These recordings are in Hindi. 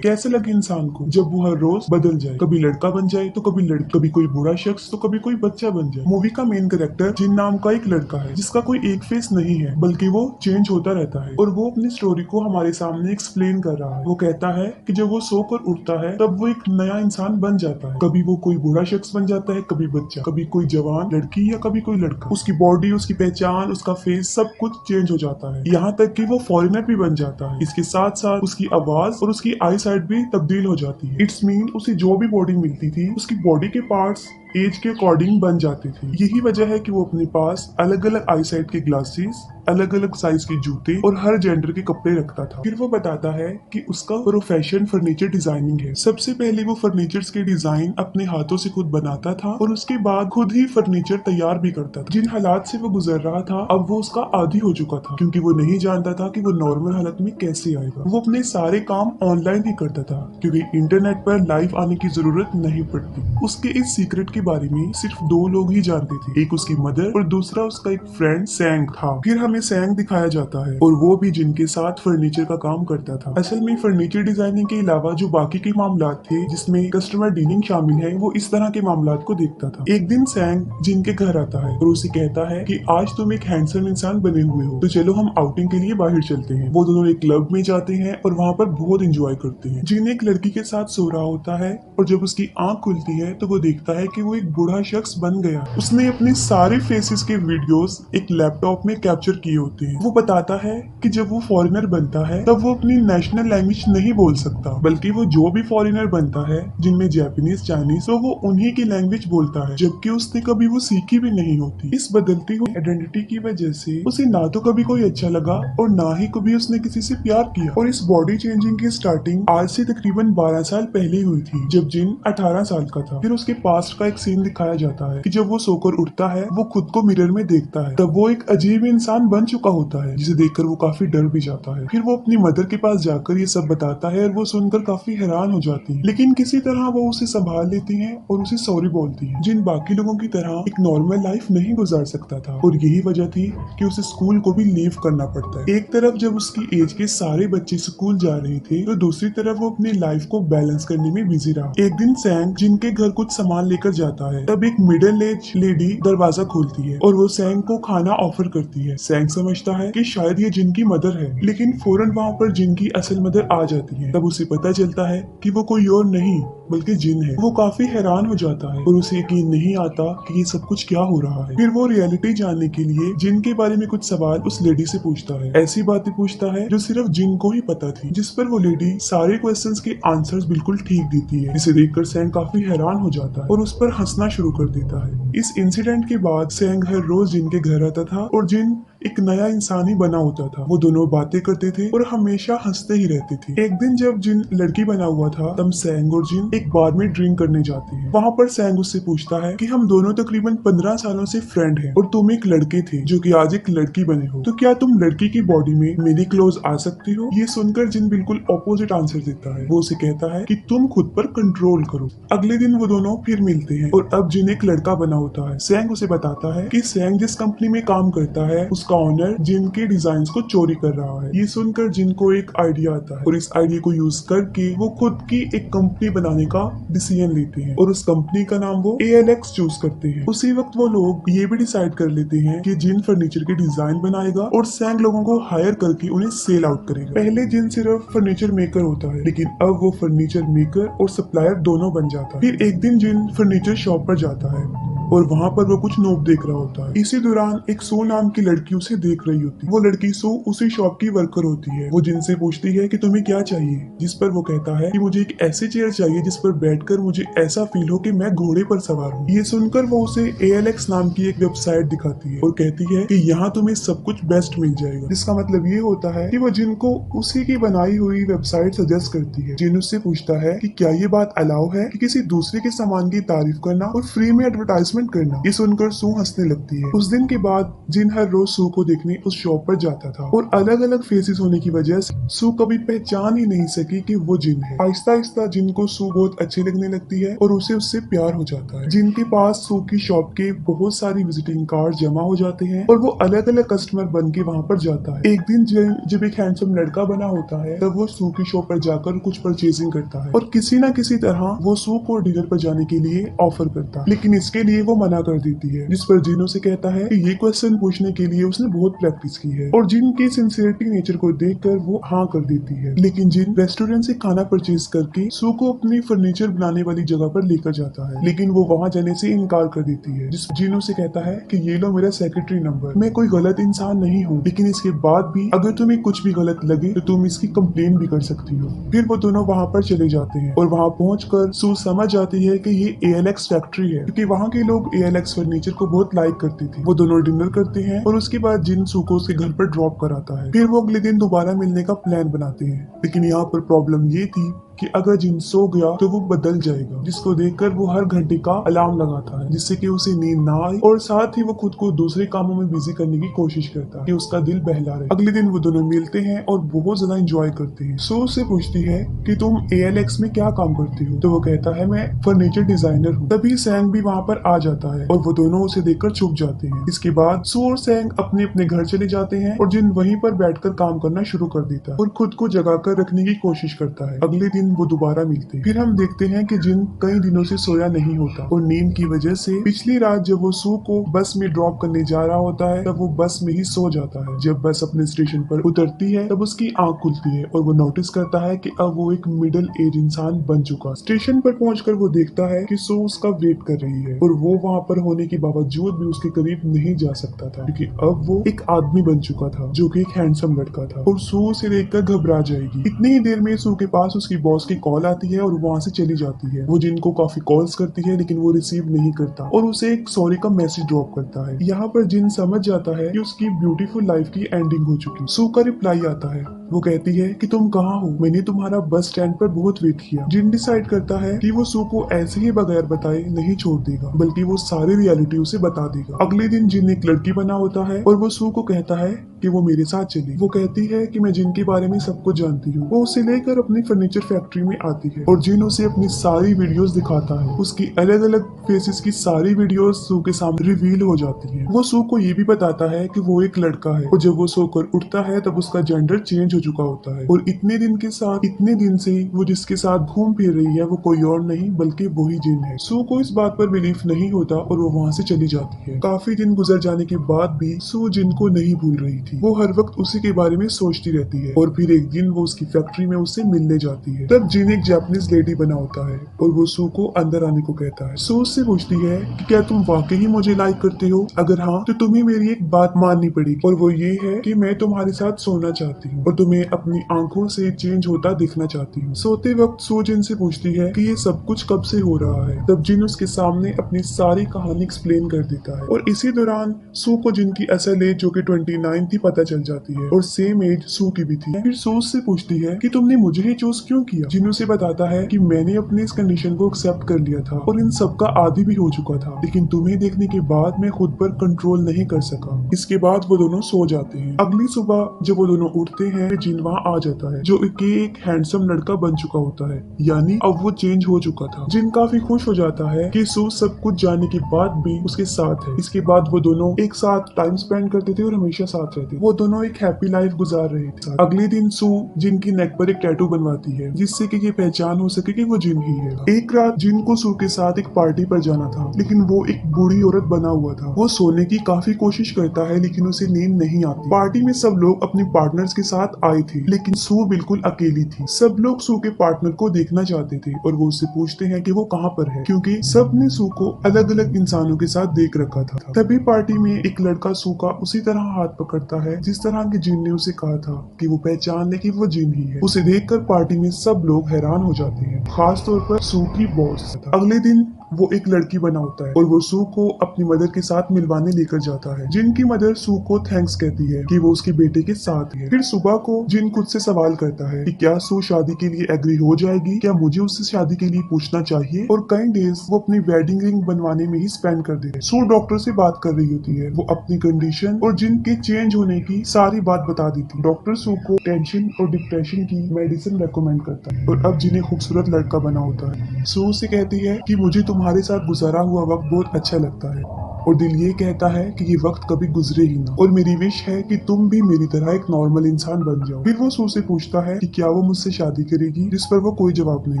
कैसे लगे इंसान को जब वो हर रोज बदल जाए, कभी लड़का बन जाए तो कभी लड़की, कभी कोई बुरा शख्स तो कभी कोई बच्चा बन जाए। मूवी का मेन कैरेक्टर जिन नाम का एक लड़का है जिसका कोई एक फेस नहीं है बल्कि वो चेंज होता रहता है और वो अपनी स्टोरी को हमारे सामने एक्सप्लेन कर रहा है। वो कहता है कि जब वो सोकर उठता है तब वो एक नया इंसान बन जाता है। कभी वो कोई बुरा शख्स बन जाता है, कभी बच्चा, कभी कोई जवान लड़की या कभी कोई लड़का। उसकी बॉडी, उसकी पहचान, उसका फेस सब कुछ चेंज हो जाता है, यहाँ तक कि वो फॉरेनर भी बन जाता है। इसके साथ साथ उसकी आवाज और उसकी आई साइट भी तब्दील हो जाती है। इट्स मीन उसे जो भी बॉडी मिलती थी उसकी बॉडी के पार्ट्स एज के अकॉर्डिंग बन जाते थे। यही वजह है कि वो अपने पास अलग अलग आई साइट के ग्लासेस, अलग अलग साइज के जूते और हर जेंडर के कपड़े रखता था। फिर वो बताता है कि उसका प्रोफेशन फर्नीचर डिजाइनिंग है। सबसे पहले वो फर्नीचर्स के डिजाइन अपने हाथों से खुद बनाता था और उसके बाद खुद ही फर्नीचर तैयार भी करता था। जिन हालात से वो गुजर रहा था अब वो उसका आदी हो चुका था, क्योंकि वो नहीं जानता था कि वो नॉर्मल हालत में कैसे आएगा। वो अपने सारे काम ऑनलाइन ही करता था क्योंकि इंटरनेट पर लाइव आने की जरूरत नहीं पड़ती। उसके इस सीक्रेट के बारे में सिर्फ दो लोग ही जानते थे, एक उसकी मदर और दूसरा उसका एक फ्रेंड सैंग था। फिर हमें सैंग दिखाया जाता है और वो भी जिनके साथ फर्नीचर का काम करता था। असल में फर्नीचर डिजाइनिंग के अलावा जो बाकी के मामलात थे जिसमें कस्टमर डीलिंग शामिल है, वो इस तरह के मामलात को देखता था। एक दिन सैंग जिनके घर आता है और उसे कहता है कि आज तुम एक हैंडसम इंसान बने हुए हो तो चलो हम आउटिंग के लिए बाहर चलते हैं। वो दोनों एक क्लब में जाते हैं और वहाँ पर बहुत एंजॉय करते हैं। जिन एक लड़की के साथ सो रहा होता है और जब उसकी आंख खुलती है तो वो देखता है कि वो एक बूढ़ा शख्स बन गया। उसने अपने सारे फेसेस के वीडियोस एक लैपटॉप में कैप्चर किए होते हैं। वो बताता है कि जब वो फॉरेनर बनता है तब वो अपनी नेशनल लैंग्वेज नहीं बोल सकता, बल्कि वो जो भी फॉरेनर बनता है जिनमें जापानीज, चाइनीज, तो वो उन्हीं की लैंग्वेज बोलता है, जबकि उसने कभी वो सीखी भी नहीं होती। इस बदलती हुई आइडेंटिटी की वजह से उसे ना तो कभी कोई अच्छा लगा और ना ही कभी उसने किसी से प्यार किया। और इस बॉडी चेंजिंग की स्टार्टिंग आज से तकरीबन 12 साल पहले हुई थी जब जिन 18 साल का था। फिर उसके पास्ट का एक सीन दिखाया जाता है कि जब वो सोकर उठता है वो खुद को मिरर में देखता है, तब वो एक अजीब इंसान बन चुका होता है जिसे देखकर वो काफी डर भी जाता है। फिर वो अपनी मदर के पास जाकर ये सब बताता है और वो सुनकर काफी हैरान हो जाती है, लेकिन किसी तरह वो उसे संभाल लेती है और उसे सॉरी बोलती है। जिन बाकी लोगों की तरह एक नॉर्मल लाइफ नहीं गुजार सकता था और यही वजह थी कि उसे स्कूल को भी लीव करना पड़ता है। एक तरफ जब उसकी एज के सारे बच्चे स्कूल जा रहे थे तो दूसरी तरफ वो अपनी लाइफ को बैलेंस करने में बिजी रहा। एक दिन सैंग जिनके घर कुछ सामान लेकर जाता है तब एक मिडिल एज लेडी दरवाजा खोलती है और वो सैंग को खाना ऑफर करती है। सैंग समझता है कि शायद ये जिनकी मदर है, लेकिन फौरन वहाँ पर जिनकी असल मदर आ जाती है। तब उसे पता चलता है कि वो कोई और नहीं बल्कि जिन है। वो काफी हैरान हो जाता है और उसे यकीन नहीं आता कि ये सब कुछ क्या हो रहा है। फिर वो रियलिटी जानने के लिए जिन के बारे में कुछ सवाल उस लेडी से पूछता है, ऐसी बातें पूछता है जो सिर्फ जिन को ही पता थी, जिस पर वो लेडी सारे क्वेश्चंस के आंसर्स बिल्कुल ठीक देती है, जिसे देखकर सैंग काफी हैरान हो जाता है और उस पर हंसना शुरू कर देता है। इस इंसिडेंट के बाद सैंग हर रोज जिन के घर आता था और जिन एक नया इंसान ही बना होता था। वो दोनों बातें करते थे और हमेशा हंसते ही रहते थे। एक दिन जब जिन लड़की बना हुआ था तब सैंग और जिन एक बार में ड्रिंक करने जाते हैं। वहाँ पर सैंग उससे पूछता है कि हम दोनों तकरीबन 15 सालों से फ्रेंड हैं और तुम एक लड़के थे जो कि आज एक लड़की बने हो, तो क्या तुम लड़की की बॉडी में मेरी क्लोज आ सकती हो? ये सुनकर जिन बिल्कुल ऑपोजिट आंसर देता है। वो उसे कहता है कि तुम खुद पर कंट्रोल करो। अगले दिन वो दोनों फिर मिलते हैं और अब जिन एक लड़का बना होता है। सैंग उसे बताता है कि सैंग जिस कंपनी में काम करता है उसका ऑनर जिन के डिजाइन को चोरी कर रहा है। ये सुनकर जिन को एक आइडिया आता है और इस आइडिया को यूज करके वो खुद की एक कंपनी बनाने का डिसीजन लेते हैं और उस कंपनी का नाम वो ALX चूज करते हैं। उसी वक्त वो लोग ये भी डिसाइड कर लेते हैं कि जिन फर्नीचर के डिजाइन बनाएगा और सैंग लोगों को हायर करके उन्हें सेल आउट करेगा। पहले जिन सिर्फ फर्नीचर मेकर होता है, लेकिन अब वो फर्नीचर मेकर और सप्लायर दोनों बन जाता है। फिर एक दिन जिन फर्नीचर शॉप पर जाता है और वहाँ पर वो कुछ नोट देख रहा होता है। इसी दौरान एक सू नाम की लड़की उसे देख रही होती है। वो लड़की सू उसी शॉप की वर्कर होती है। वो जिनसे पूछती है कि तुम्हें क्या चाहिए, जिस पर वो कहता है कि मुझे एक ऐसी चेयर चाहिए जिस पर बैठकर मुझे ऐसा फील हो कि मैं घोड़े पर सवार हूँ। ये सुनकर वो उसे ALX नाम की एक वेबसाइट दिखाती है और कहती है कि यहाँ तुम्हें सब कुछ बेस्ट मिल जाएगा, जिसका मतलब ये होता है कि वो जिनको उसी की बनाई हुई वेबसाइट सजेस्ट करती है। जिन उससे पूछता है कि क्या ये बात अलाउ है कि किसी दूसरे के सामान की तारीफ करना और फ्री में एडवर्टाइजमेंट हरासमेंट करना। ये सुनकर सू हंसने लगती है। उस दिन के बाद जिन हर रोज सू को देखने उस शॉप पर जाता था और अलग अलग फेसेस होने की वजह से सू कभी पहचान ही नहीं सकी कि वो जिन है। आहिस्ता आहिस्ता जिन को सू बहुत अच्छी लगने लगती है और उसे उससे प्यार हो जाता है। जिन के पास सू की शॉप के बहुत सारी विजिटिंग कार्ड जमा हो जाते हैं और वो अलग अलग कस्टमर बन के वहाँ पर जाता है। एक दिन जब एक हैंडसम लड़का बना होता है तब वो सू की शॉप पर जाकर कुछ परचेजिंग करता है और किसी न किसी तरह वो सू को डिनर पर जाने के लिए ऑफर करता है, लेकिन इसके लिए वो मना कर देती है। जिस पर जिन उसे कहता है कि ये क्वेश्चन पूछने के लिए उसने बहुत प्रैक्टिस की है और जिन की सिंसियरिटी नेचर को देखकर वो हाँ कर देती है। लेकिन जिन रेस्टोरेंट से खाना परचेज करके सू को अपनी फर्नीचर बनाने वाली जगह पर लेकर जाता है, लेकिन वो वहाँ जाने से इनकार कर देती है। जिस जिन उसे कहता है कि ये लो मेरा सेक्रेटरी नंबर, मैं कोई गलत इंसान नहीं हूँ, लेकिन इसके बाद भी अगर तुम्हें कुछ भी गलत लगे तो तुम इसकी कंप्लेन भी कर सकती हो। फिर वो दोनों वहाँ पर चले जाते हैं और वहाँ पहुंचकर सू समझ जाती है कि ये ALX फैक्ट्री है, क्योंकि वहाँ के लोग ALX फर्नीचर को बहुत लाइक करते थे। वो दोनों डिनर करते हैं और उसके बाद जिन सू को उसके घर पर ड्रॉप कराता है। फिर वो अगले दिन दोबारा मिलने का प्लान बनाते हैं, लेकिन यहाँ पर प्रॉब्लम ये थी कि अगर जिन सो गया तो वो बदल जाएगा, जिसको देखकर वो हर घंटे का अलार्म लगाता है जिससे कि उसे नींद ना आए और साथ ही वो खुद को दूसरे कामों में बिजी करने की कोशिश करता है कि उसका दिल बहला रहे। अगले दिन वो दोनों मिलते हैं और बहुत ज्यादा एंजॉय करते हैं। सो उससे पूछती है कि तुम ALX में क्या काम करती हो, तो वो कहता है मैं फर्नीचर डिजाइनर हूँ। तभी सैंग भी वहाँ पर आ जाता है और वो दोनों उसे देखकर चुप जाते हैं। इसके बाद सू और सैंग अपने अपने घर चले जाते हैं और जिन वहीं पर बैठकर काम करना शुरू कर देता है और खुद को जगा कर रखने की कोशिश करता है। अगले दिन वो दोबारा मिलते हैं। फिर हम देखते हैं कि जिन कई दिनों से सोया नहीं होता और नींद की वजह से पिछली रात जब वो सू को बस में ड्रॉप करने जा रहा होता है तब वो बस में ही सो जाता है। जब बस अपने स्टेशन पर उतरती है तब उसकी आंख खुलती है और वो नोटिस करता है कि अब वो एक मिडिल एज इंसान बन चुका। स्टेशन पर पहुंचकर वो देखता है कि सू उसका वेट कर रही है और वो वहाँ पर होने के बावजूद भी उसके करीब नहीं जा सकता था, क्योंकि अब वो एक आदमी बन चुका था जो कि एक हैंडसम लड़का था और सू उसे देखकर घबरा जाएगी। इतनी ही देर में सू के पास उसकी बॉस की कॉल आती है और वहाँ से चली जाती है। वो जिनको काफी कॉल्स करती है लेकिन वो रिसीव नहीं करता और उसे एक सॉरी का मैसेज ड्रॉप करता है। यहाँ पर जिन समझ जाता है कि उसकी ब्यूटीफुल लाइफ की एंडिंग हो चुकी। सू का रिप्लाई आता है, वो कहती है कि तुम कहाँ हो, मैंने तुम्हारा बस स्टैंड पर बहुत वेट किया। जिन डिसाइड करता है कि वो सू को ऐसे ही बगैर बताए नहीं छोड़ देगा, बल्कि वो सारी रियलिटी उसे बता देगा। अगले दिन जिन एक लड़की बना होता है और वो सू को कहता है कि वो मेरे साथ चली। वो कहती है कि मैं जिन के बारे में सब कुछ जानती हूँ। वो उसे लेकर अपनी फर्नीचर फैक्ट्री में आती है और जिन उसे अपनी सारी वीडियोस दिखाता है। उसकी अलग अलग फेसेस की सारी वीडियोस सू के सामने रिवील हो जाती है। वो सू को ये भी बताता है कि वो एक लड़का है और जब वो सोकर उठता है तब उसका जेंडर चेंज हो चुका होता है और इतने दिन से वो जिसके साथ घूम फिर रही है वो कोई और नहीं बल्कि वही जिन है। सू को इस बात पर बिलीफ नहीं होता और वो वहाँ से चली जाती है। काफी दिन गुजर जाने के बाद भी सू जिन को नहीं भूल रही थी। वो हर वक्त उसी के बारे में सोचती रहती है और फिर एक दिन वो उसकी फैक्ट्री में उससे मिलने जाती है। तब जिन एक जापानीज लेडी बना होता है और वो सू को अंदर आने को कहता है। सू उससे पूछती है कि क्या तुम वाकई ही मुझे लाइक करते हो, अगर हाँ तो तुम्हें मेरी एक बात माननी पड़ेगी और वो ये है कि मैं तुम्हारे साथ सोना चाहती हूँ और तुम्हें अपनी आंखों से चेंज होता दिखना चाहती हूँ। सोते वक्त सू जिन से पूछती है कि ये सब कुछ कब से हो रहा है। तब जिन उसके सामने अपनी सारी कहानी एक्सप्लेन कर देता है और इसी दौरान सू को जिन की असल एज जो कि 29 थी पता चल जाती है और सेम एज सू की भी थी। फिर सू से पूछती है कि तुमने मुझे ही चूज क्यों किया। जिन उसे बताता है कि मैंने अपनी इस कंडीशन को एक्सेप्ट कर लिया था और इन सब का आदी भी हो चुका था, लेकिन तुम्हें देखने के बाद मैं खुद पर कंट्रोल नहीं कर सका। इसके बाद वो दोनों सो जाते हैं। अगली सुबह जब वो दोनों उठते हैं जिन वहाँ आ जाता है जो एक हैंडसम लड़का बन चुका होता है, यानी अब वो चेंज हो चुका था। जिन काफी खुश हो जाता है कि सू सब कुछ जानने के बाद भी उसके साथ है। इसके बाद वो दोनों एक साथ टाइम स्पेंड करते थे और हमेशा साथ रहते। वो दोनों एक हैप्पी लाइफ गुजार रहे थे। अगले दिन सू जिन की नेक पर एक टैटू बनवाती है जिससे कि ये पहचान हो सके कि वो जिन ही है। एक रात जिन को सू के साथ एक पार्टी पर जाना था, लेकिन वो एक बूढ़ी औरत बना हुआ था। वो सोने की काफी कोशिश करता है लेकिन उसे नींद नहीं आती। पार्टी में सब लोग अपने पार्टनर्स के साथ आए थे लेकिन सू बिल्कुल अकेली थी। सब लोग सू के पार्टनर को देखना चाहते थे और वो उससे पूछते हैं कि वो कहाँ पर है, क्योंकि सब ने सू को अलग अलग इंसानों के साथ देख रखा था। तभी पार्टी में एक लड़का सू का उसी तरह हाथ पकड़ता है जिस तरह के जिन ने उसे कहा था कि वो पहचान ले कि वो जिन ही है। उसे देखकर पार्टी में सब लोग हैरान हो जाते हैं, खास तौर पर सू की बॉस। अगले दिन वो एक लड़की बना होता है और वो सू को अपनी मदर के साथ मिलवाने लेकर जाता है। जिन की मदर सू को थैंक्स कहती है कि वो उसके बेटे के साथ है। फिर सुबह को जिन खुद से सवाल करता है कि क्या सू शादी के लिए एग्री हो जाएगी, क्या मुझे उससे शादी के लिए पूछना चाहिए, और कई डेज वो अपनी वेडिंग रिंग बनवाने में ही स्पेंड कर देते हैं। सू डॉक्टर से बात कर रही होती है, वो अपनी कंडीशन और जिन के चेंज होने की सारी बात बता देती है। डॉक्टर सू को टेंशन और डिप्रेशन की मेडिसिन रेकमेंड करता है और अब जिन्हें खूबसूरत लड़का बना होता है। सू से कहती है कि मुझे तुम्हारे साथ गुजारा हुआ वक्त बहुत अच्छा लगता है और दिल ये कहता है कि ये वक्त कभी गुजरे ही ना, और मेरी विश है कि तुम भी मेरी तरह एक नॉर्मल इंसान बन जाओ। फिर वो सू से पूछता है कि क्या वो मुझसे शादी करेगी, जिस पर वो कोई जवाब नहीं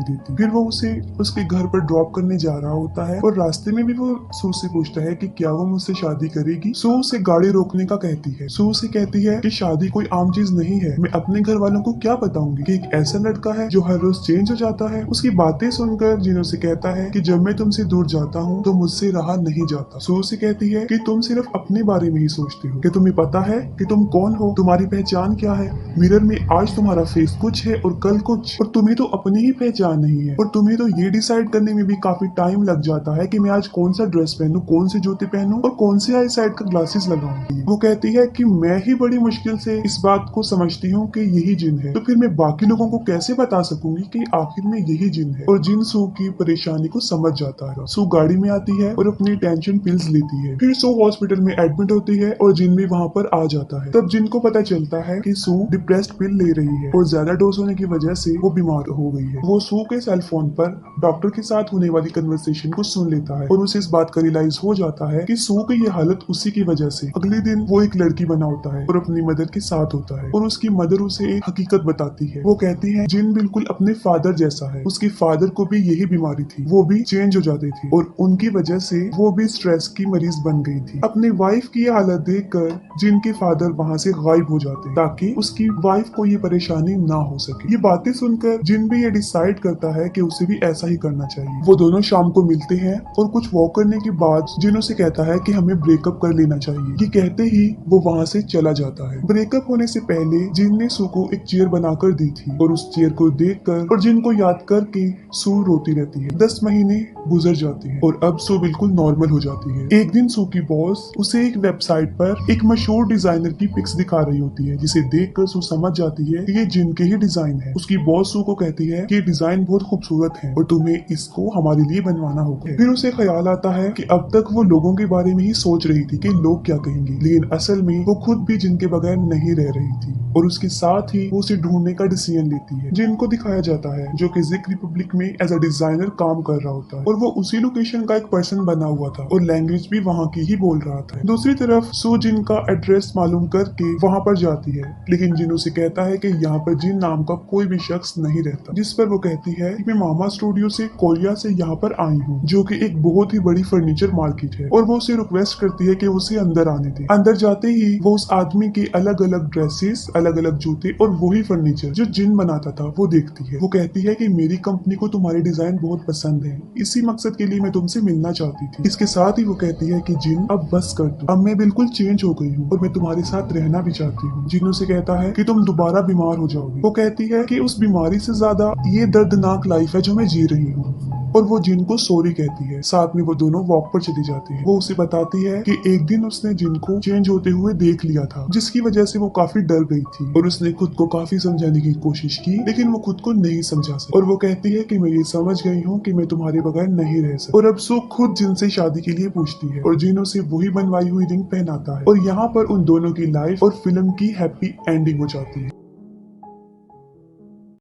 देती। फिर वो उसे उसके घर पर ड्रॉप करने जा रहा होता है और रास्ते में भी वो सू से पूछता है कि क्या वो मुझसे शादी करेगी। सू उसे गाड़ी रोकने का कहती है। सू से कहती है कि शादी कोई आम चीज नहीं है, मैं अपने घर वालों को क्या बताऊंगी कि एक ऐसा लड़का है जो हर रोज चेंज हो जाता है। उसकी बातें सुनकर जिन उसे कहता है कि जब मैं तुमसे दूर जाता हूँ तो मुझसे रहा नहीं जाता। सू से कहती है कि तुम सिर्फ अपने बारे में ही सोचती हो, कि तुम्हें पता है कि तुम कौन हो, तुम्हारी पहचान क्या है। मिरर में आज तुम्हारा फेस कुछ है और कल कुछ, और तुम्हें तो अपनी ही पहचान नहीं है, और तुम्हें तो ये डिसाइड करने में भी काफी टाइम लग जाता है कि मैं आज कौन सा ड्रेस पहनूं, कौन से जूते पहनूं और कौन से आई साइड का ग्लासेस लगाऊंगी। वो कहती है कि मैं ही बड़ी मुश्किल से इस बात को समझती हूँ कि यही जिन है, तो फिर मैं बाकी लोगों को कैसे बता सकूंगी कि आखिर में यही जिन है। और जिन सू की परेशानी को समझ जाता है। सू गाड़ी में आती है और अपनी टेंशन पिल्स लेती है। फिर सू हॉस्पिटल में एडमिट होती है और जिन भी वहाँ पर आ जाता है। तब जिन को पता चलता है कि सू डिप्रेस्ड पिल ले रही है और ज्यादा डोज होने की वजह से वो बीमार हो गई है। वो सू के सेल फोन पर डॉक्टर के साथ होने वाली कन्वर्सेशन को सुन लेता है और उसे इस बात का रियलाइज हो जाता है कि सू की ये हालत उसी की वजह से। अगले दिन वो एक लड़की बना होता है और अपनी मदर के साथ होता है और उसकी मदर उसे एक हकीकत बताती है। वो कहती है जिन बिल्कुल अपने फादर जैसा है, उसके फादर को भी यही बीमारी थी, वो भी चेंज हो जाती थी और उनकी वजह से वो भी स्ट्रेस की मरीज बन गई थी। अपनी वाइफ की हालत देखकर जिनके फादर वहाँ से गायब हो जाते हैं ताकि उसकी वाइफ को ये परेशानी ना हो सके। ये बातें सुनकर जिन भी ये डिसाइड करता है कि उसे भी ऐसा ही करना चाहिए। वो दोनों शाम को मिलते हैं और कुछ वॉक करने के बाद जिन उसे कहता है कि हमें ब्रेकअप कर लेना चाहिए। ये कहते ही वो वहाँ से चला जाता है। ब्रेकअप होने से पहले जिन ने सू को एक चेयर बनाकर दी थी और उस चेयर को देखकर और जिन को याद करके सू रोती रहती है। 10 महीने गुजर जाते हैं और अब सू बिल्कुल नॉर्मल हो जाती है। एक दिन सू की बॉस उसे एक वेबसाइट पर एक मशहूर डिजाइनर की पिक्स दिखा रही होती है, जिसे देखकर सू समझ जाती है कि ये जिन के ही डिजाइन है। उसकी बॉस सू को कहती है कि ये डिजाइन बहुत खूबसूरत है और तुम्हें इसको हमारे लिए बनवाना होगा। फिर उसे ख्याल आता है कि अब तक वो लोगों के बारे में ही सोच रही थी कि लोग क्या कहेंगे, लेकिन असल में वो खुद भी जिनके बगैर नहीं रह रही थी और उसके साथ ही वो उसे ढूंढने का डिसीजन लेती है। जिनको दिखाया जाता है जो कि जिक रिपब्लिक में एज अ डिजाइनर काम कर रहा होता है और वो उसी लोकेशन का एक पर्सन बना हुआ था और लैंग्वेज भी वहाँ की ही बोल रहा था। दूसरी तरफ सू जिन का एड्रेस मालूम करके वहाँ पर जाती है, लेकिन जिन उसे कहता है कि यहाँ पर जिन नाम का कोई भी शख्स नहीं रहता, जिस पर वो कहती है कि मैं मामा स्टूडियो से कोरिया से यहाँ पर आई हूँ, जो कि एक बहुत ही बड़ी फर्नीचर मार्केट है, और वो उसे रिक्वेस्ट करती है कि उसे अंदर आने दे। अंदर जाते ही वो उस आदमी के अलग अलग ड्रेसेस, अलग अलग जूते और वही फर्नीचर जो जिन बनाता था वो देखती है। वो कहती है कि मेरी कंपनी को तुम्हारे डिजाइन बहुत पसंद है, इसी मकसद के लिए मैं तुमसे मिलना चाहती थी। इसके साथ ही वो कहती है कि जिन अब बस कर दो, अब मैं बिल्कुल चेंज हो गई हूँ और मैं तुम्हारे साथ रहना भी चाहती हूँ। जिन उसे कहता है कि तुम दोबारा बीमार हो जाओगी। वो कहती है कि उस बीमारी से ज्यादा ये दर्दनाक लाइफ है जो मैं जी रही हूँ, और वो जिन को सॉरी कहती है। साथ में वो दोनों वॉक पर चली जाती है। वो उसे बताती है कि एक दिन उसने जिन को चेंज होते हुए देख लिया था, जिसकी वजह से वो काफी डर गई थी और उसने खुद को काफी समझाने की कोशिश की, लेकिन वो खुद को नहीं समझा सकी। और वो कहती है कि मैं ये समझ गई हूँ कि मैं तुम्हारे बगैर नहीं रह सकती। और अब सू खुद जिन से शादी के लिए पूछती है और जिन उसे वही बनवाई हुई रिंग पहनाता है और यहाँ पर उन दोनों की लाइफ और फिल्म की हैप्पी एंडिंग हो जाती है।